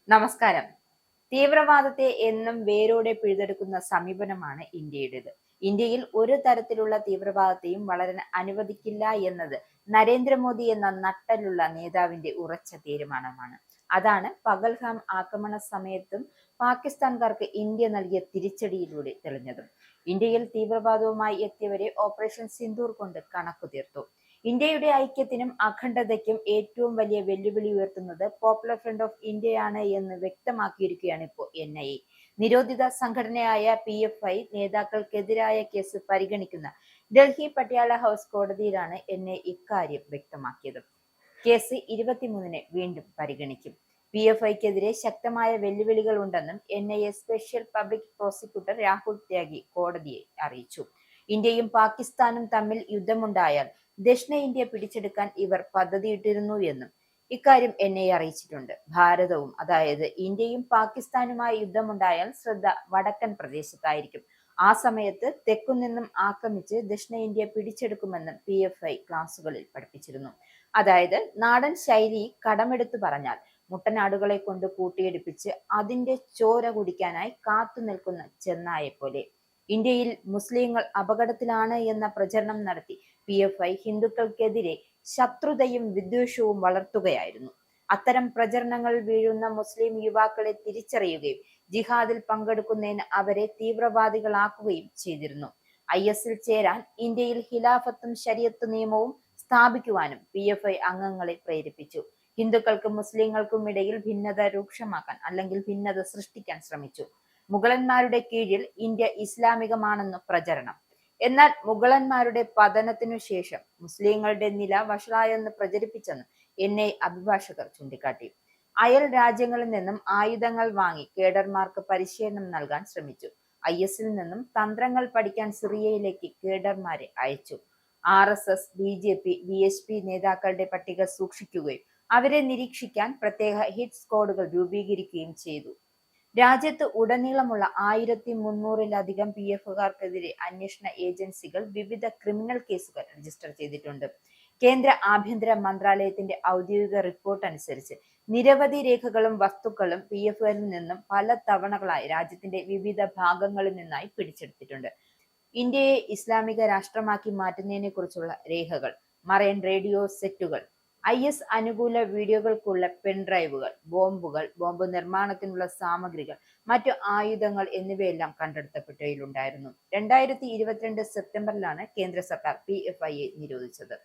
നമസ്കാരം. തീവ്രവാദത്തെ എന്നും വേരോടെ പിഴുതെടുക്കുന്ന സമീപനമാണ് ഇന്ത്യയുടേത്. ഇന്ത്യയിൽ ഒരു തരത്തിലുള്ള തീവ്രവാദത്തെയും വളരാൻ അനുവദിക്കില്ല എന്നത് നരേന്ദ്രമോദി എന്ന നട്ടലുള്ള നേതാവിന്റെ ഉറച്ച തീരുമാനമാണ്. അതാണ് പകൽഗാം ആക്രമണ സമയത്തും പാകിസ്ഥാൻകാർക്ക് ഇന്ത്യ നൽകിയ തിരിച്ചടിയിലൂടെ തെളിഞ്ഞതും. ഇന്ത്യയിൽ തീവ്രവാദവുമായി എത്തിയവരെ ഓപ്പറേഷൻ സിന്ദൂർ കൊണ്ട് കണക്കു തീർത്തു. ഇന്ത്യയുടെ ഐക്യത്തിനും അഖണ്ഡതയ്ക്കും ഏറ്റവും വലിയ വെല്ലുവിളി ഉയർത്തുന്നത് പോപ്പുലർ ഫ്രണ്ട് ഓഫ് ഇന്ത്യയാണ് എന്ന് വ്യക്തമാക്കിയിരിക്കുകയാണ് ഇപ്പോൾ NIA. നിരോധിത സംഘടനയായ PFI നേതാക്കൾക്കെതിരായ കേസ് പരിഗണിക്കുന്ന ഡൽഹി പട്യാല ഹൗസ് കോടതിയിലാണ് NIA ഇക്കാര്യം വ്യക്തമാക്കിയത്. കേസ് 23-ന് വീണ്ടും പരിഗണിക്കും. PFIക്കെതിരെ ശക്തമായ വെല്ലുവിളികൾ ഉണ്ടെന്നും NIA special public prosecutor Rahul Tyagi കോടതിയെ അറിയിച്ചു. ഇന്ത്യയും പാകിസ്ഥാനും തമ്മിൽ യുദ്ധമുണ്ടായാൽ ദക്ഷിണേന്ത്യ പിടിച്ചെടുക്കാൻ ഇവർ പദ്ധതിയിട്ടിരുന്നു എന്നും ഇക്കാര്യം NIA അറിയിച്ചിട്ടുണ്ട്. ഭാരതവും, അതായത് ഇന്ത്യയും പാകിസ്ഥാനുമായി യുദ്ധമുണ്ടായാൽ ശ്രദ്ധ വടക്കൻ പ്രദേശത്തായിരിക്കും. ആ സമയത്ത് തെക്കുനിന്നും ആക്രമിച്ച് ദക്ഷിണേന്ത്യ പിടിച്ചെടുക്കുമെന്നും PFI ക്ലാസുകളിൽ പഠിപ്പിച്ചിരുന്നു. അതായത് നാടൻ ശൈലി കടമെടുത്തു പറഞ്ഞാൽ മുട്ടനാടുകളെ കൊണ്ട് കൂട്ടിയിടിപ്പിച്ച് അതിന്റെ ചോര കുടിക്കാനായി കാത്തു നിൽക്കുന്ന ചെന്നായെ പോലെ. ഇന്ത്യയിൽ മുസ്ലിങ്ങൾ അപകടത്തിലാണ് എന്ന പ്രചരണം നടത്തി PFI ഹിന്ദുക്കൾക്കെതിരെ ശത്രുതയും വിദ്വേഷവും വളർത്തുകയായിരുന്നു. അത്തരം പ്രചരണങ്ങൾ വീഴുന്ന മുസ്ലിം യുവാക്കളെ തിരിച്ചറിയുകയും ജിഹാദിൽ പങ്കെടുക്കുന്നതിന് അവരെ തീവ്രവാദികളാക്കുകയും ചെയ്തിരുന്നു. ISൽ ചേരാൻ ഇന്ത്യയിൽ ഖിലാഫത്തും ശരിയത്ത് നിയമവും സ്ഥാപിക്കുവാനും PFI അംഗങ്ങളെ പ്രേരിപ്പിച്ചു. ഹിന്ദുക്കൾക്കും മുസ്ലിങ്ങൾക്കും ഇടയിൽ ഭിന്നത രൂക്ഷമാക്കാൻ അല്ലെങ്കിൽ ഭിന്നത സൃഷ്ടിക്കാൻ ശ്രമിച്ചു. മുഗളന്മാരുടെ കീഴിൽ ഇന്ത്യ ഇസ്ലാമികമാണെന്ന് പ്രചരണം. എന്നാൽ മുഗളന്മാരുടെ പതനത്തിനു ശേഷം മുസ്ലിങ്ങളുടെ നില വഷളായെന്ന് പ്രചരിപ്പിച്ചെന്ന് NIA അഭിഭാഷകർ ചൂണ്ടിക്കാട്ടി. അയൽ രാജ്യങ്ങളിൽ നിന്നും ആയുധങ്ങൾ വാങ്ങി കേഡർമാർക്ക് പരിശീലനം നൽകാൻ ശ്രമിച്ചു. ISൽ നിന്നും തന്ത്രങ്ങൾ പഠിക്കാൻ സിറിയയിലേക്ക് കേഡർമാരെ അയച്ചു. RSS, BJP, VHP നേതാക്കളുടെ പട്ടിക സൂക്ഷിക്കുകയും അവരെ നിരീക്ഷിക്കാൻ പ്രത്യേക ഹിറ്റ് സ്ക്വാഡുകൾ രൂപീകരിക്കുകയും ചെയ്തു. രാജ്യത്ത് ഉടനീളമുള്ള 1300-ലധികം PFകാർക്കെതിരെ അന്വേഷണ ഏജൻസികൾ വിവിധ ക്രിമിനൽ കേസുകൾ രജിസ്റ്റർ ചെയ്തിട്ടുണ്ട്. കേന്ദ്ര ആഭ്യന്തര മന്ത്രാലയത്തിന്റെ ഔദ്യോഗിക റിപ്പോർട്ട് അനുസരിച്ച് നിരവധി രേഖകളും വസ്തുക്കളും PFൽ നിന്നും പല തവണകളായി രാജ്യത്തിന്റെ വിവിധ ഭാഗങ്ങളിൽ നിന്നായി പിടിച്ചെടുത്തിട്ടുണ്ട്. ഇന്ത്യയെ ഇസ്ലാമിക രാഷ്ട്രമാക്കി മാറ്റുന്നതിനെ കുറിച്ചുള്ള രേഖകൾ, മറൈൻ റേഡിയോ സെറ്റുകൾ, IS അനുകൂല വീഡിയോകൾക്കുള്ള പെൻഡ്രൈവുകൾ, ബോംബുകൾ, ബോംബ് നിർമ്മാണത്തിനുള്ള സാമഗ്രികൾ, മറ്റു ആയുധങ്ങൾ എന്നിവയെല്ലാം കണ്ടെടുത്തപ്പെട്ടവയിലുണ്ടായിരുന്നു. 2022 സെപ്റ്റംബറിലാണ് കേന്ദ്ര സർക്കാർ PFIയെ നിരോധിച്ചത്.